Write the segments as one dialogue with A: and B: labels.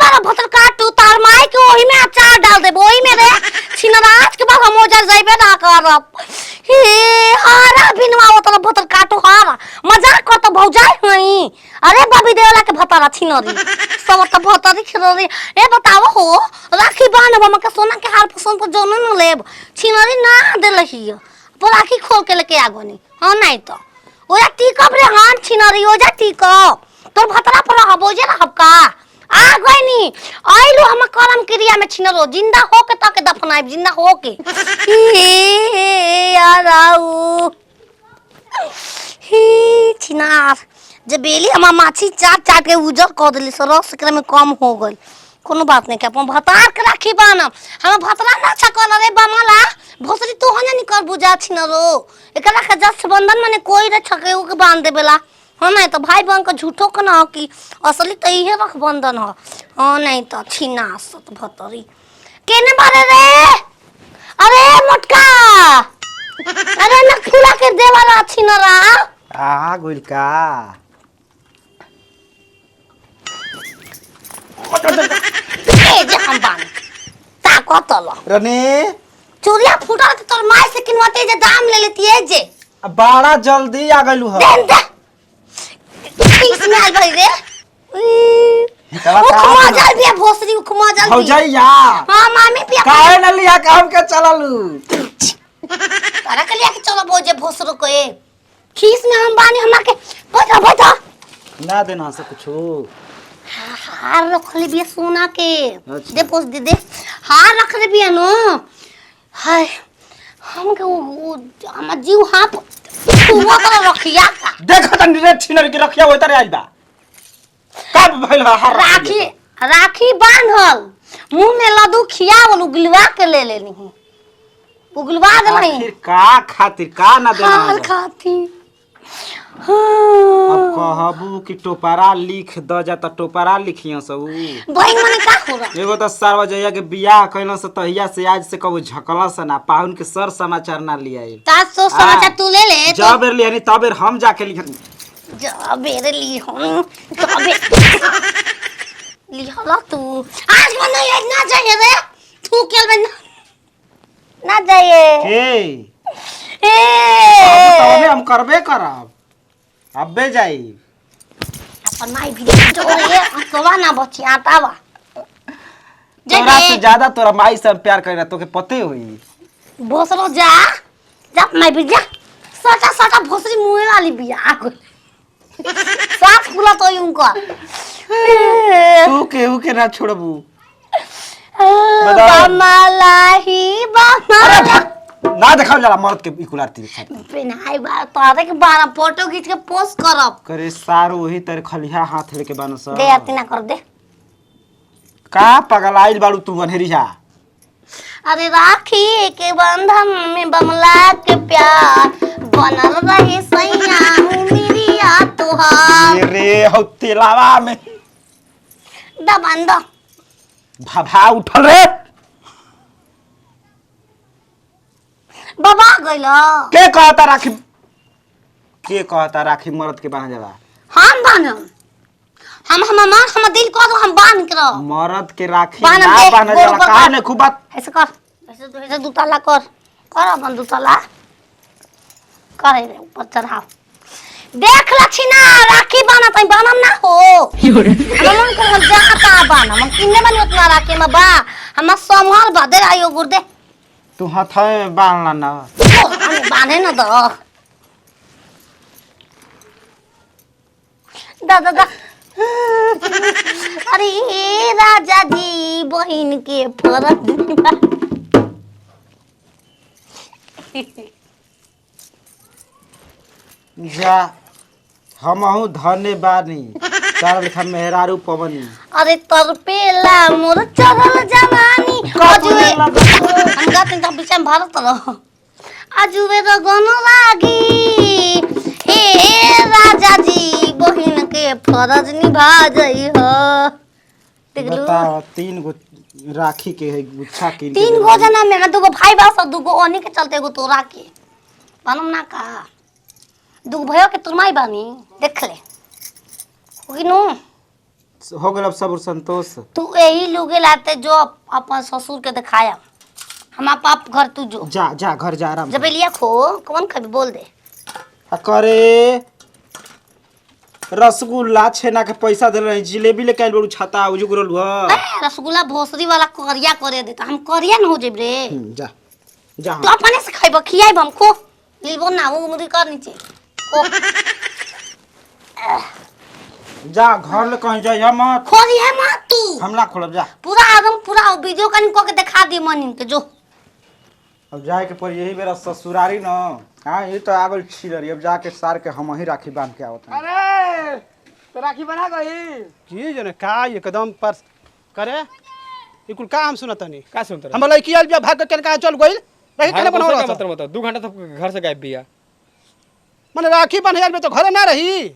A: बार भतर काटू तार माई के ओही में अचार डाल दे ओही में रे छिनराज के बाद हम ओजर जाइबे ना करब हे हारा बिनवा ओतर भतर काटू हारा मजाक कर तो भौजाई हई अरे बबी देवला के भतरा छिनरी सब त भतरी छिनरी ए बताओ हो राखी बांधब हमके सोना के हार पसंद पर जोन न लेब छिनरी ना देलही पर राखी खोल के लेके आगोनी हां नहीं तो ओया टीकब रे हां छिनरी ओजा टीकब तोर भतरा पर रहब ओजे रहब का आ गइनी आइलु हम करम क्रिया में छिनरो जिंदा होके तके दफनाइब जिंदा होके हे यार आऊ ही छिनार जे बेली हम माछी चाट चाट के उजर कर देली सरस एकरा में कम हो गइल कोनो बात नहीं के अपन भतार के राखी बानम हम भतरा ना छकल रे बमला भोसरी तो हने निकर बुझा छिनरो एकरा के जस बंधन माने कोई रे छके के बांध देबेला हां नहीं तो भाई बहन का झूठो का ना कि असली तो इहे रख बंधन हो हां नहीं तो छिना सत भतरी केने बारे रे अरे मोटका अरे न फूला के देवाला छिनरा
B: आ गोइल का
A: ए जे हम बान ता कतल
B: रने
A: चूड़िया फूटल के तोर माई से किनवाते जे दाम ले लेती है जे
B: बड़ा जल्दी आ गइलू ह
A: दे इसमें आल भाई रे उखमा जल भी भोसरी उखमा जल भी
B: हो जाइया
A: हां मामी पिया
B: काहे न लिया काम के चललू
A: तारा के लिया के चलो बोझे भोसरो को ए खीस में हम बानी हमरा के बैठा बैठा
B: ना देना से कुछो
A: हार रख ले बिया सोना के
B: अच्छा।
A: दे पोस दे हार रख ले बिया नो हाय हम के वो हम जीव हां वो कर रखिया का
B: देखो तनी रे छिनर के रखिया होय तरे आइल बा कब भइल बा
A: राखी राखी बांधल मुंह में लड्डू खियावल उगलवा के ले लेनी उगलवा देलही
B: आखिर का खातिर का ना देना
A: हार खाती
B: अब कहबू कि टोपरा लिख द जा त टोपरा लिखियो सब
A: बहिन मने का होला
B: एगो त सार्वजया के बियाह कइला से तहिया से आज से कबो झकला से ना पाहुन के सर समाचार ना लियाई
A: ता सो समाचार तू ले ले
B: जब बेर लियानी तब बेर हम जाके लिखनी
A: जा बेरे ली हम तबे ली हला तू आज मन ना जाए रे तू केल बन ना जाए
B: के
A: ए
B: तबे हम करबे करब अबे जाई
A: अपन माई भी जो रे तोला ना बची आता बा
B: तोरा से ज्यादा तोरा माई से प्यार करेला तोके पते होई
A: भोसरो जा जा माई भी जा सटा सटा भोसरी मुंह वाली बिया आगो साफ खुला तो उनका
B: तू केहू के ना छोड़बू
A: बमलाही बमला
B: ना देखाव जाला मर्द के इकुलारती
A: बिनाई बार तारे के बारा फोटो खींच के पोस्ट करब
B: करे सारो वही तेरे खलिया हाथ लेके बानो स
A: दे आती ना कर दे
B: का पगलाइल बाड़ू तू अनहरिया
A: अरे राखी के बंधन में बमला के प्यार बनल रहे सैया मेरिया तुहार
B: रे हो तेलावा में
A: दबंद
B: भाभा उठल रे
A: बाबा गइलो
B: के कहता राखी मर्द के बांध जाला
A: हम बानम हम दिल को तो हम बांध के रहो
B: मर्द के राखी
A: बांध
B: ना
A: दे,
B: बांध
A: गोड़
B: जाला
A: पर
B: काहे
A: कर।
B: ने खूब बात
A: ऐसे कर ऐसे दू ताला कर अपन दू ताला करे रे ऊपर चढ़ाओ देख लक्षिना राखी बाना तई बानम ना हो हमन को जाता बाना हम किन्ने बनी उतना राखी में बा हम समहर बदे आयो गुर्दे
B: तू हाथ में बांधला ना
A: हम बाने ना दो दा अरे राजा जी बहिन के फरक
B: जा हमहू धने बानी तारा लेखा मेहरारू पवनी
A: अरे तरपेला मोर चढ़ल जवानी अजुए हम गाते तो बीच में भारत रहो अजुए तो गनो लागी हे राजा जी बहिन के फरज निभा जई हो देखलू
B: बताओ 3 गो राखी के है गुच्छा के
A: 3 गो जना में दुगो भाई बा सब दुगो ओनी के चलते एगो तोरा के बनम ना का दुगो भयो के तुरमाई बानी देख ले ओगी नु
B: हो गल अब सब संतोष।
A: तू यही लुगे लाते जो अपन ससुर के दिखाया। हमार पाप घर तू जो
B: जा जा घर जा आराम
A: जब लिया खो कौन खबी बोल दे।
B: करे रसगुल्ला छेना के पैसा दे रहे जिलेबी लेके आइल बड़ू छाता उजुगरल हुआ।
A: रसगुल्ला भोसरी वाला करिया करे देता हम करिया न हो जेब रे।
B: जा जा
A: तू अपने से खाइब खियाइब हम खो लीबो ना वो मुरी कर नीचे खो
B: जा घर ले कहीं जा मत
A: खोरी है मत तू
B: हम ना खोलब जा।
A: पूरा एकदम पूरा वीडियो कॉल को के दिखा दे मनिन के जो।
B: अब जाए के पर यही बेरा ससुरारी न। हां ये तो आगल छिलरी अब जाके सार के हम ही राखी बांध के आवत।
C: अरे तो राखी बना गई
D: की जने का एकदम पर करे ई कुल काम सुनतनी
C: का सुनत
D: हम लड़की आइल बिया भाग के का चल गइल रही केने बनाव रहा
C: मतलब बता 2 घंटा तो घर से गायब बिया।
D: माने राखी बन्हे आइल बे तो घरे ना रही।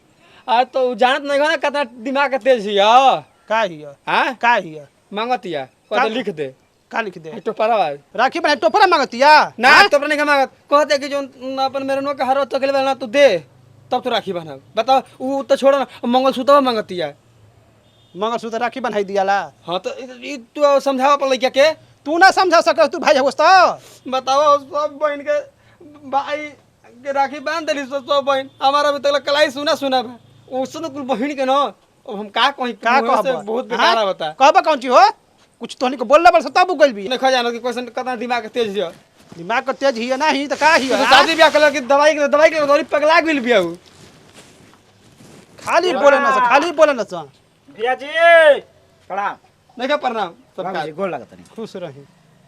C: आ तो जानत नहीं ना कितना दिमाग के तेज हिया।
D: का हिया
C: हां
D: का हिया
C: मांगतिया को तो लिख दे
D: का लिख दे
C: तो परवा
D: राखी बन्हे टोपरा मांगतिया
C: ना तो नहीं मांगत कहते कि जो अपन मेरे नो के हरो तो के ना तू दे तब तो राखी बना बताओ वो तो छोड़ ना मंगलसूत्र मांगतिया
D: मंगलसूत्र राखी बन्हाई दियाला।
C: हां तो ई तू समझावा अपन लइका के
D: तू ना समझा सक तू भाई होस तो
C: बताओ सब बहन के भाई के राखी बांध देली सब बहन हमारा भी तक कलाई सुना सुना उसने कुल बहन के ना अब हम का कहीं
D: का
C: मुँह से
D: कहब
C: बहुत बेकार बता
D: कहबा कौन चीज हो कुछ तोहनी को बोलले बड़ तब गइल भी
C: नहीं खा जानो कि क्वेश्चन कितना दिमाग के तेज है
D: दिमाग का तेज हिया ना ही तो का
C: तो
D: हिया
C: शादी ब्याह कलर की दवाई के दौरी पगला गेल बिया उ
D: खाली बोले ना खाली बोले ना
B: भैया जी प्रणाम।
C: नहीं का प्रणाम
B: बाबूजी
C: सबका
B: गोल लगत नहीं
D: खुश रही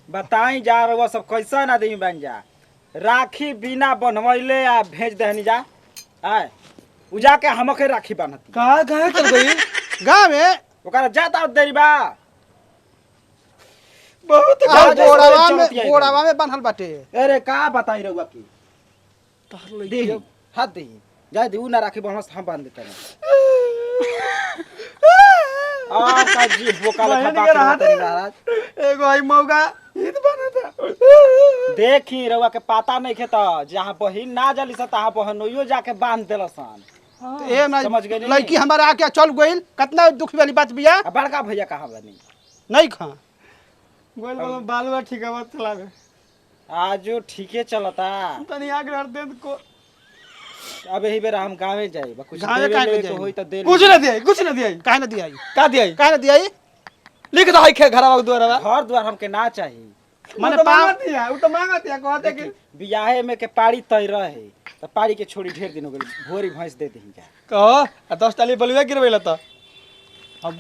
B: बताई जा रहा सब कैसा आदमी बन जा राखी बिना बनवैले आ भेज देहनी जा आय उजा के हमके राखी बांधत
C: कहां कहां चल गई
D: गांव में
B: ओकरा जाता देरी बा
C: बहुत
B: जा, जा,
D: गोड़ावा
B: चलत
D: में
B: आई
D: गोड़ावा में बांधल बाटे।
B: अरे का बताई रहुआ की
C: तार
B: दे
C: लइका
B: हाथ दे जाए दे उ ना राखी बनवस हम बांध देते आ का जी बोका लखा
C: बहन के
B: बात
C: रहते।
B: महाराज
C: एगो आई मौगा ईद बना था
B: देखी रहुआ के पता नहीं खेता जहां बहिन ना जली स तहां बहनोइयो जाके बांध देलसन।
D: तो ए ना
B: समझ गइली?
D: लड़की हमारा आके चल गइल कितना दुख वाली बात बिया
B: आ बड़का भैया कहां बनी
D: नहीं खा
C: गोल बोलो बालवा ठीक है बात चला गए
B: आजो ठीके चलता।
C: तनी आगे हट दे को
B: अब यही बेरा हम गाँवे जाए कुछ
D: गाँवे
B: देवे
D: काहे
B: ले
D: के
B: तो
D: जाई?
B: होई त दे
C: कुछ
B: ले।
C: ना दिया कुछ ना दिया
D: काहे ना दियाई
C: का दिया
D: काहे ना दियाई
C: लिख दो है खे घरवा द्वारा
B: घर द्वार हमके ना चाहिए।
D: माने
C: तो
D: पाँव-
C: मांगत दिया वो तो मांगत दिया कहते कि
B: बियाहे में के पाड़ी तय रहे त पाड़ी के छोड़ी ढेर दिन हो गइल भोरी भैंस दे देही जा।
C: कहो 10 टाली बलुआ गिरवेला त
D: अब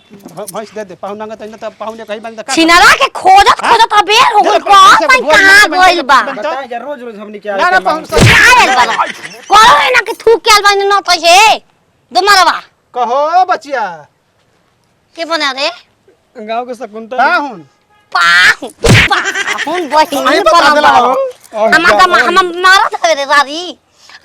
D: भैंस दे दे पाहुन नंगा तइना त पाहुन कहीं बंद का
A: छिनरा के खोजत खोजत अबेर हो गइल को तई कहां गइल बा
B: बताए जा रोज रोज हमनी के
D: ना ना पाहुन
A: आयल बा करो ना के थूक के आल न तइसे दमरवा
D: कहो बचिया
A: के बना रे
C: गांव के शकुंतल
D: पाहुन
A: पाहुन बहिनी परम हम मारत है रे रारी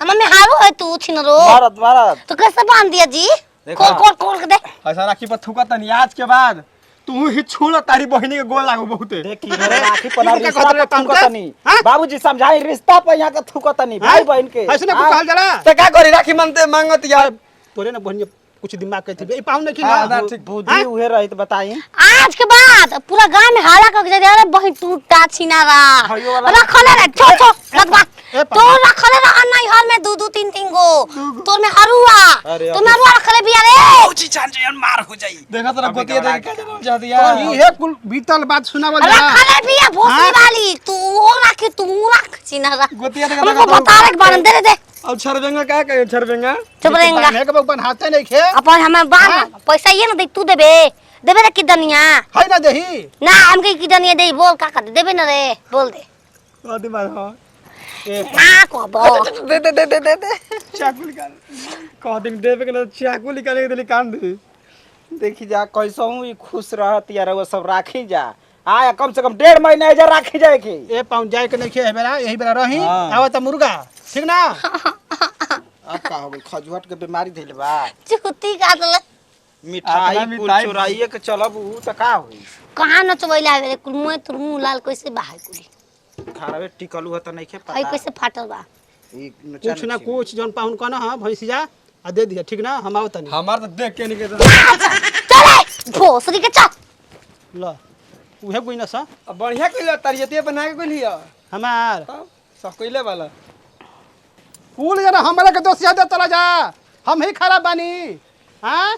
A: हम में हारो है तू छिनरो
B: भारत भारत
A: तो कैसे बांध दिया जी
B: देखा।
A: खोल के दे
C: ऐसा राखी पर थूका तनी आज के बाद तू ही छोड़ तारी बहिनी के गोल लागो बहुते
B: देखी रे राखी पना
D: इनका
B: रिश्ता
D: कहत रहे
B: पे
D: पंकज?
B: थूकतनी
D: हाँ?
B: बाबूजी समझाई रिश्ता पे यहाँ के थूकतनी भाई बहन के।
D: ऐसे ना
B: हाँ?
D: कहल जाला
C: तो का करी राखी मांगते मांगत यार
D: तोरे ना बहन कुछ दिमाग के थी ए पाहुन नहीं
C: हाँ,
D: ना
C: ना, ठीक।
B: बुद्धि उहे रही तो बताई।
A: आज के बाद पूरा गांव में हाला कर दे अरे बहिन टूटा छिनारा
B: भाइयों वाला-
A: रखले रे छो छो लगवा
D: ए
A: तो रखले रे नहीं हर में दो दो तीन तीन गो तोर में हरुआ
B: अरे
A: तो मैं रखले बिया रे
B: जी जान जान मार हो जाई।
C: देखा तेरा
B: अभी
C: गोतिया
B: घबरा
C: देख के
B: गया।
C: जा
D: तो
C: दिया
D: ई है कुल बीतल बात सुनावल जाला
A: रखले बिया भोसड़ी
D: हाँ?
A: वाली तू वो रख तू रख छिनारा
C: गोतिया देख
A: हमको बता रे बारन दे दे
C: अब छरबेंगा का कहे छरबेंगा
A: चुप रहेंगा
D: बांधे के बगन हाथे नहीं खे
A: अपन हमें बार पैसा ये ना दे तू देबे देबे रे किदनिया
D: है ना देही
A: ना हमके किदनिया दे बोल का कर देबे ना रे बोल दे
C: आदि मार हां
A: ना को बो
C: दे दे दे दे दे दे चाकू निकाल कह दिन देवे के ना चाकू निकाल के दिली कान दे
B: देखी जा कैसो ही खुश रहत यार वो सब राखी जा आया कम से कम 1.5 महीना एजा राखी जाए के।
D: ए पाहुन जाए के नहीं खे बेरा यही बेरा रही
B: हाँ।
D: आवत मुर्गा ठीक ना
B: अब का हो गइल खजुहट के बीमारी धइल बा
A: चुती काटले
B: मिठाई
C: अपना
B: कुल
C: मिठाई-
B: चुराइए के चलब ऊ त का होई।
A: कहां न चबैला रे कुल मुंह तुर मुंह लाल कैसे बाहर कुली
B: खारवे टिकलू ह त नहीं खे
A: आई
B: पता
A: कैसे फाटल बा
B: ई
D: कुछ ना कुछ जौन पाहुन कहना हां भैंसिया आ दे दिया ठीक ना हम आवत नहीं
C: हमार तो देख के नहीं के
A: चले भोसरी के चल।
D: ल उहे कोई ना सा
C: अब बढ़िया कइले तरियते बना के कइली
D: हमार
C: तब सब कइले वाला
D: कुल जना हमरा के दोस्त याद चला जा हम ही खराब बानी हाँ